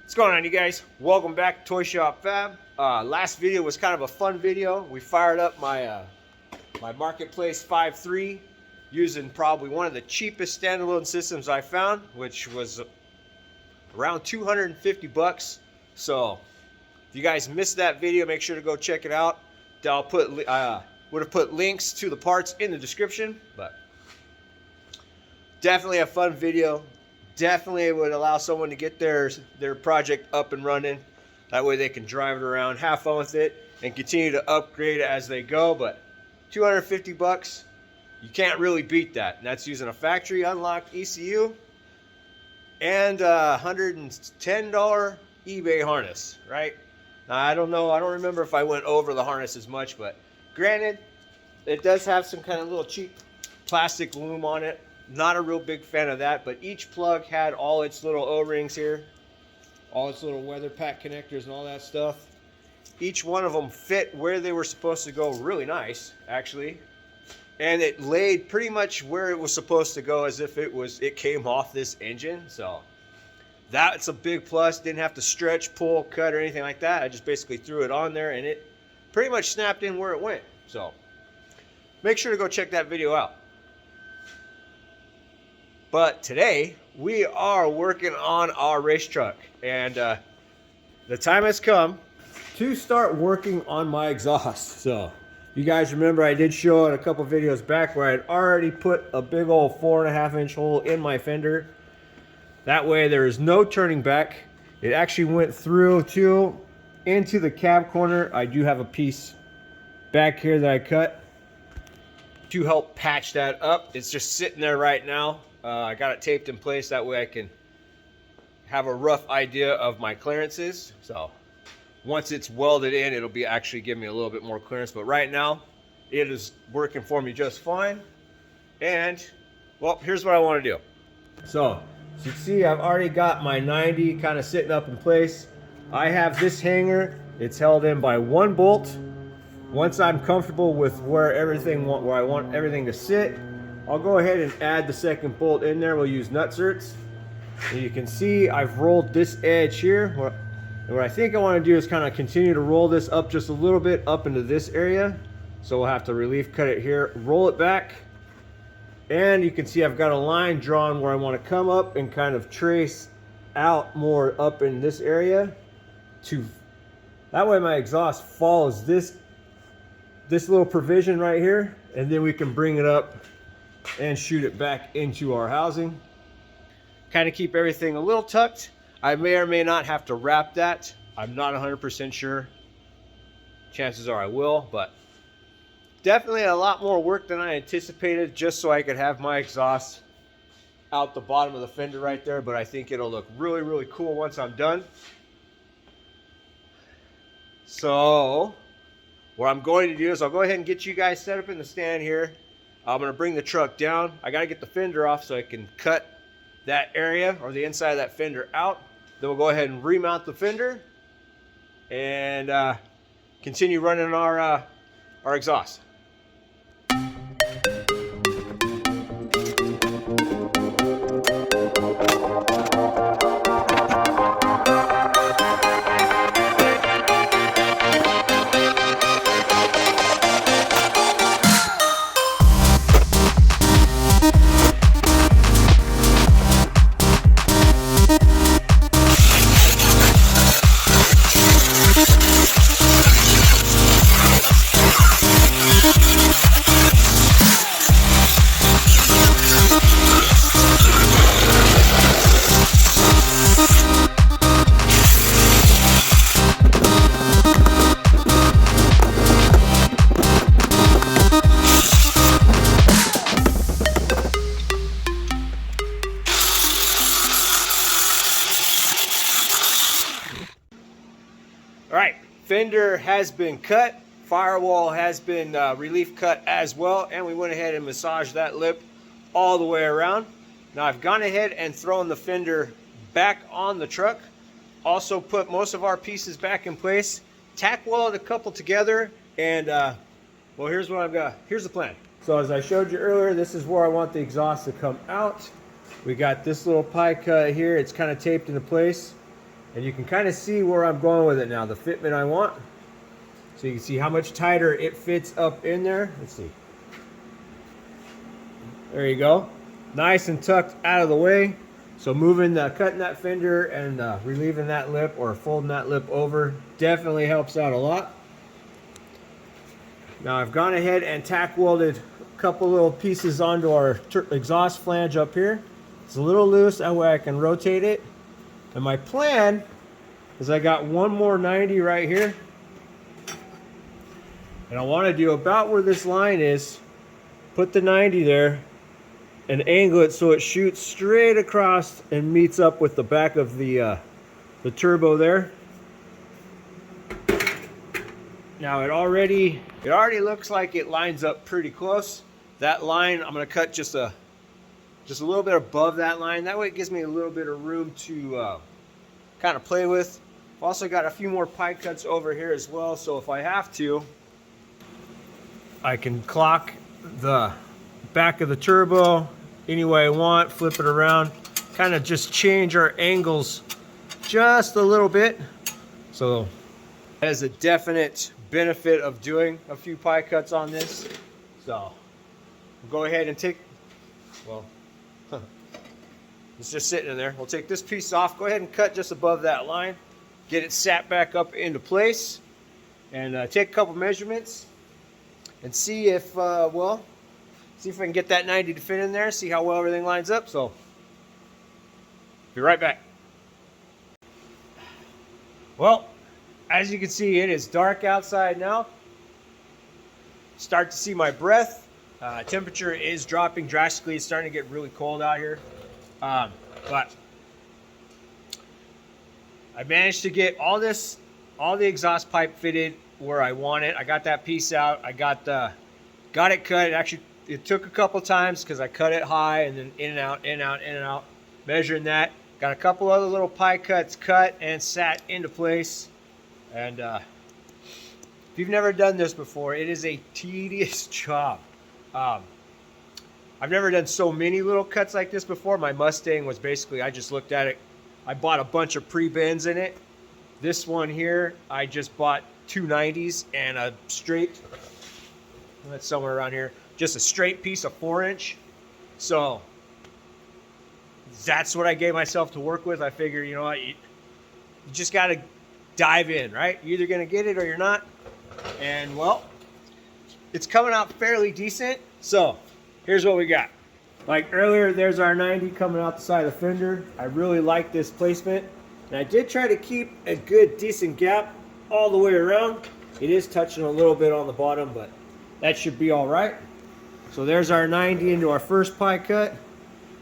What's going on, you guys? Welcome back to Toy Shop Fab. Last video was kind of a fun video. We fired up my my Marketplace 5.3 using probably one of the cheapest standalone systems I found, which was around 250 bucks. So if you guys missed that video, make sure to go check it out. I'll put would have put links to the parts in the description, but definitely a fun video. Definitely would allow someone to get their project up and running. That way they can drive it around, have fun with it, and continue to upgrade as they go. But 250 bucks, you can't really beat that. And that's using a factory unlocked ECU and a $110 eBay harness, right? Now, I don't know, I don't remember if I went over the harness as much, but granted, it does have some kind of little cheap plastic loom on it. Not a real big fan of that, but each plug had all its little O-rings here, all its little weather pack connectors and all that stuff. Each one of them fit where they were supposed to go really nice, actually. And it laid pretty much where it was supposed to go, as if it came off this engine. So that's a big plus. Didn't have to stretch, pull, cut, or anything like that. I just basically threw it on there and it pretty much snapped in where it went. So make sure to go check that video out. But today we are working on our race truck, and the time has come to start working on my exhaust. So you guys remember I did show it a couple videos back where I'd already put a big old 4.5-inch hole in my fender. That way there is no turning back. It actually went through into the cab corner. I do have a piece back here that I cut to help patch that up. It's just sitting there right now. I got it taped in place, that way I can have a rough idea of my clearances. So once it's welded in, it'll be actually give me a little bit more clearance. But right now, it is working for me just fine. And, well, here's what I want to do. So, as you can see, I've already got my 90 kind of sitting up in place. I have this hanger. It's held in by one bolt. Once I'm comfortable with where I want everything to sit, I'll go ahead and add the second bolt in there. We'll use nutserts. And you can see I've rolled this edge here. And what I think I want to do is kind of continue to roll this up just a little bit up into this area. So we'll have to relief cut it here, roll it back. And you can see I've got a line drawn where I want to come up and kind of trace out more up in this area. That way my exhaust follows this little provision right here. And then we can bring it up and shoot it back into our housing. Kind of keep everything a little tucked. I may or may not have to wrap that. I'm not 100% sure. Chances are I will, but definitely a lot more work than I anticipated, just so I could have my exhaust out the bottom of the fender right there. But I think it'll look really, really cool once I'm done. So what I'm going to do is I'll go ahead and get you guys set up in the stand here. I'm going to bring the truck down. I got to get the fender off so I can cut that area or the inside of that fender out. Then we'll go ahead and remount the fender and continue running our exhaust. Alright, fender has been cut, firewall has been relief cut as well, and we went ahead and massaged that lip all the way around. Now I've gone ahead and thrown the fender back on the truck, also put most of our pieces back in place, tack welded a couple together, and well, here's what I've got. Here's the plan. So as I showed you earlier, this is where I want the exhaust to come out. We got this little pie cut here, it's kind of taped into place. And you can kind of see where I'm going with it now, the fitment I want. So you can see how much tighter it fits up in there. Let's see. There you go. Nice and tucked out of the way. So cutting that fender and relieving that lip or folding that lip over definitely helps out a lot. Now I've gone ahead and tack welded a couple little pieces onto our exhaust flange up here. It's a little loose, that way I can rotate it. And my plan is I got one more 90 right here. And I want to do about where this line is, put the 90 there, and angle it so it shoots straight across and meets up with the back of the turbo there. Now it already looks like it lines up pretty close. That line I'm going to cut just a little bit above that line. That way it gives me a little bit of room to kind of play with. I've also got a few more pie cuts over here as well, so if I have to, I can clock the back of the turbo any way I want, flip it around, kind of just change our angles just a little bit. So that is a definite benefit of doing a few pie cuts on this. So we'll go ahead and it's just sitting in there. We'll take this piece off, go ahead and cut just above that line, get it sat back up into place, and take a couple measurements and see if see if I can get that 90 to fit in there, see how well everything lines up. So be right back. Well, as you can see, it is dark outside now. Start to see my breath. Temperature is dropping drastically. It's starting to get really cold out here. But I managed to get all the exhaust pipe fitted where I want it. I got that piece out. I got it cut. It took a couple times because I cut it high and then in and out, in and out, in and out. Measuring that. Got a couple other little pie cuts cut and sat into place. And if you've never done this before, it is a tedious job. I've never done so many little cuts like this before. My Mustang was basically, I just looked at it. I bought a bunch of pre-bends in it. This one here, I just bought two 90s and a straight, that's somewhere around here, just a straight piece of 4-inch. So that's what I gave myself to work with. I figure, you know what, you just got to dive in, right? You're either going to get it or you're not. And well, it's coming out fairly decent. So here's what we got. Like earlier, there's our 90 coming out the side of the fender. I really like this placement. And I did try to keep a good, decent gap all the way around. It is touching a little bit on the bottom, but that should be all right. So there's our 90 into our first pie cut.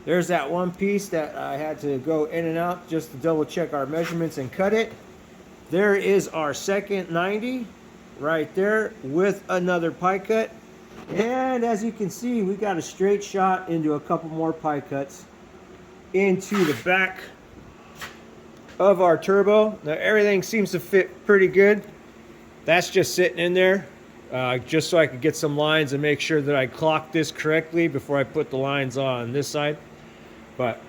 There's that one piece that I had to go in and out just to double check our measurements and cut it. There is our second 90 right there with another pie cut. And as you can see, we got a straight shot into a couple more pie cuts into the back of our turbo. Now everything seems to fit pretty good. That's just sitting in there just so I could get some lines and make sure that I clock this correctly before I put the lines on this side. But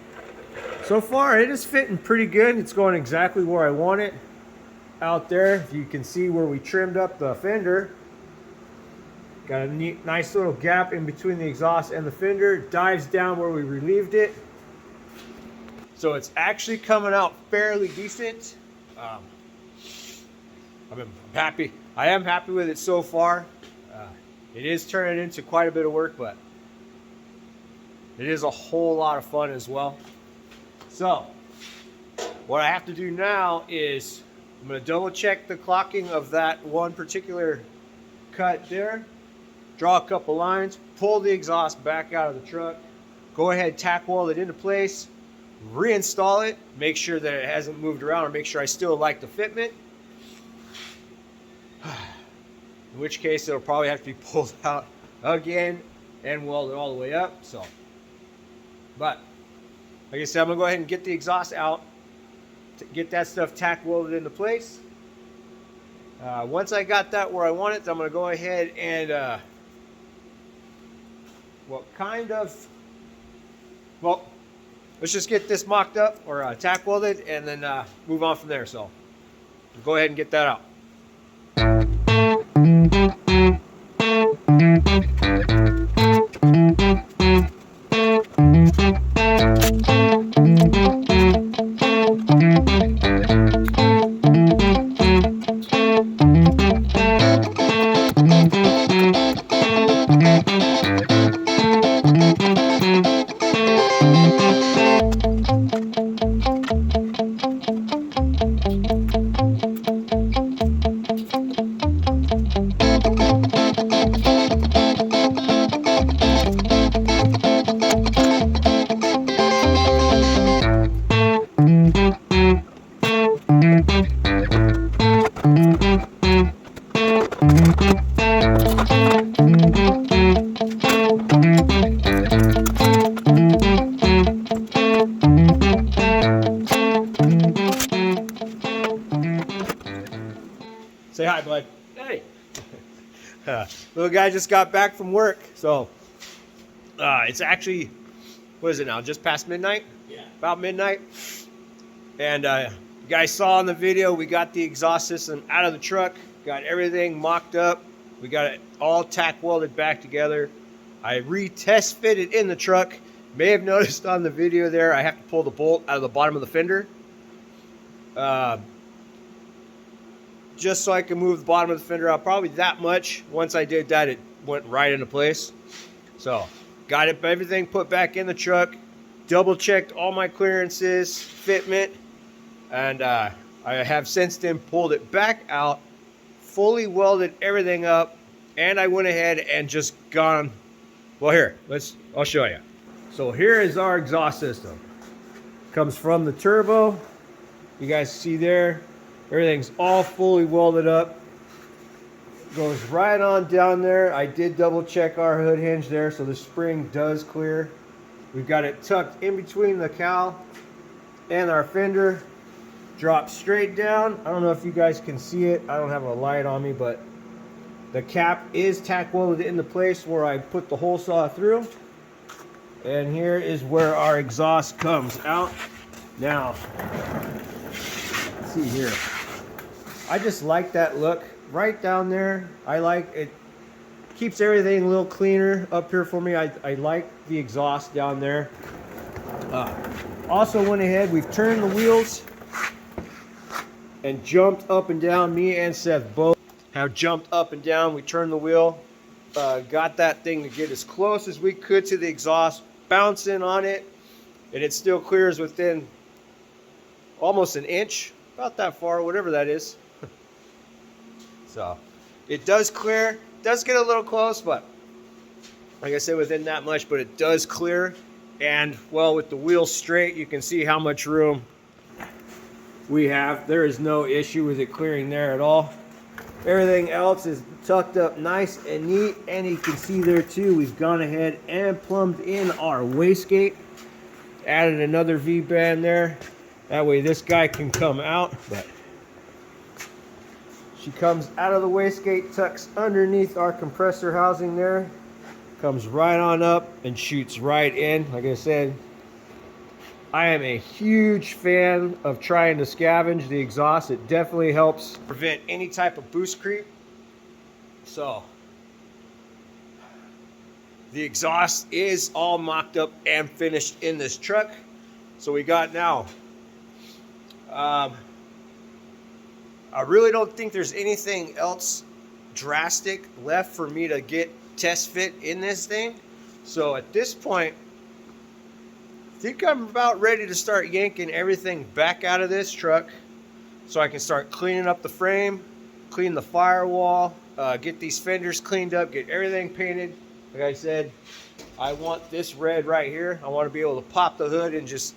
so far it is fitting pretty good. It's going exactly where I want it. Out there, if you can see where we trimmed up the fender, got a nice little gap in between the exhaust and the fender, dives down where we relieved it. So it's actually coming out fairly decent. I'm happy. I am happy with it so far. It is turning into quite a bit of work, but it is a whole lot of fun as well. So what I have to do now is I'm going to double check the clocking of that one particular cut there, draw a couple lines, pull the exhaust back out of the truck, go ahead, tack weld it into place, reinstall it, make sure that it hasn't moved around, or make sure I still like the fitment. In which case it'll probably have to be pulled out again and welded all the way up. So, but like I said, I'm gonna go ahead and get the exhaust out, get that stuff tack welded into place. Once I got that where I want it, I'm gonna go ahead and let's just get this mocked up or tack welded, and then move on from there. So go ahead and get that out. Say hi, bud. Hey. Little guy just got back from work, so it's actually, what is it now? Just past midnight? Yeah. About midnight. And you guys saw in the video, we got the exhaust system out of the truck, got everything mocked up. We got it all tack welded back together. I retest fitted in the truck. May have noticed on the video there, I have to pull the bolt out of the bottom of the fender. Just so I can move the bottom of the fender out, probably that much. Once I did that, it went right into place. So got it, everything put back in the truck, double checked all my clearances, fitment, and I have since then pulled it back out, fully welded everything up, and I went ahead and just gone, well, here, I'll show you. So here is our exhaust system. Comes from the turbo. You guys see there, everything's all fully welded up. Goes right on down there. I did double check our hood hinge there, so the spring does clear. We've got it tucked in between the cowl and our fender. Drops straight down. I don't know if you guys can see it. I don't have a light on me, but the cap is tack welded into place where I put the hole saw through. And here is where our exhaust comes out. Now, let's see here. I just like that look right down there. I like it. Keeps everything a little cleaner up here for me. I like the exhaust down there. Also went ahead, we've turned the wheels and jumped up and down. Me and Seth both have jumped up and down. We turned the wheel, got that thing to get as close as we could to the exhaust, bouncing on it, and it still clears within almost an inch, about that far, whatever that is. So it does clear, does get a little close, but like I said, within that much, but it does clear. And well, with the wheels straight, you can see how much room we have. There is no issue with it clearing there at all. Everything else is tucked up nice and neat, and you can see there too, we've gone ahead and plumbed in our wastegate. Added another V-band there. That way this guy can come out, but she comes out of the wastegate, tucks underneath our compressor housing there, comes right on up and shoots right in. Like I said, I am a huge fan of trying to scavenge the exhaust. It definitely helps prevent any type of boost creep. So the exhaust is all mocked up and finished in this truck. So we got now, I really don't think there's anything else drastic left for me to get test fit in this thing. So at this point, I think I'm about ready to start yanking everything back out of this truck so I can start cleaning up the frame, clean the firewall, get these fenders cleaned up, get everything painted. Like I said, I want this red right here. I want to be able to pop the hood and just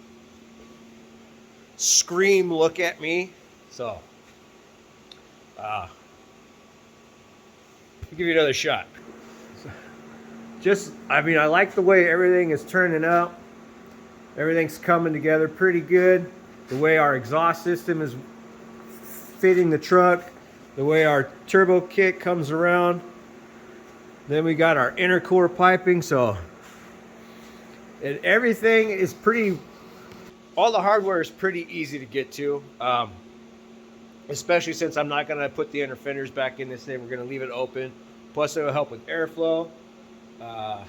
scream, look at me. So, I'll give you another shot. Just, I mean, I like the way everything is turning out. Everything's coming together pretty good. The way our exhaust system is fitting the truck. The way our turbo kit comes around. Then we got our intercooler piping. So, and everything is pretty all the hardware is pretty easy to get to, especially since I'm not going to put the inner fenders back in this thing. We're going to leave it open. Plus, it will help with airflow. But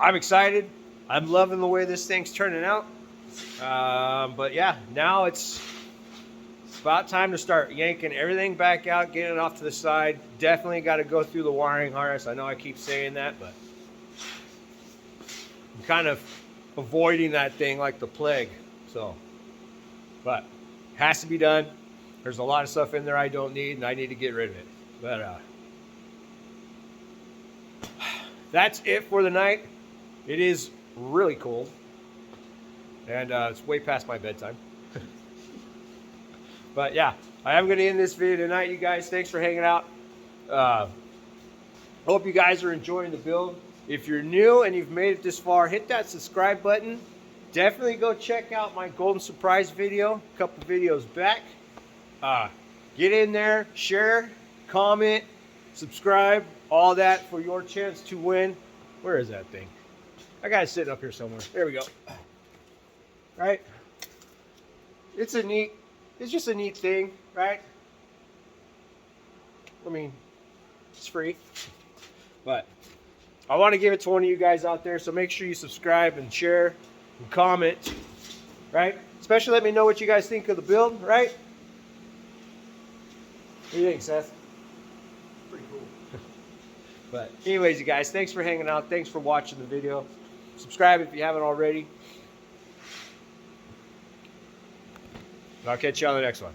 I'm excited. I'm loving the way this thing's turning out. But yeah, now it's about time to start yanking everything back out, getting it off to the side. Definitely got to go through the wiring harness. I know I keep saying that, but I'm kind of avoiding that thing like the plague. So, but it has to be done. There's a lot of stuff in there I don't need, and I need to get rid of it. But that's it for the night. It is really cold, and it's way past my bedtime. But yeah, I am going to end this video tonight, you guys. Thanks for hanging out. Hope you guys are enjoying the build. If you're new and you've made it this far, hit that subscribe button. Definitely go check out my golden surprise video a couple videos back. Get in there, share, comment, subscribe, all that for your chance to win. Where is that thing? I got it sitting up here somewhere. There we go. Right? It's just a neat thing, right? I mean, it's free. But I want to give it to one of you guys out there, so make sure you subscribe and share and comment, right? Especially let me know what you guys think of the build, right? What do you think, Seth? Pretty cool. But anyways, you guys, thanks for hanging out. Thanks for watching the video. Subscribe if you haven't already. I'll catch you on the next one.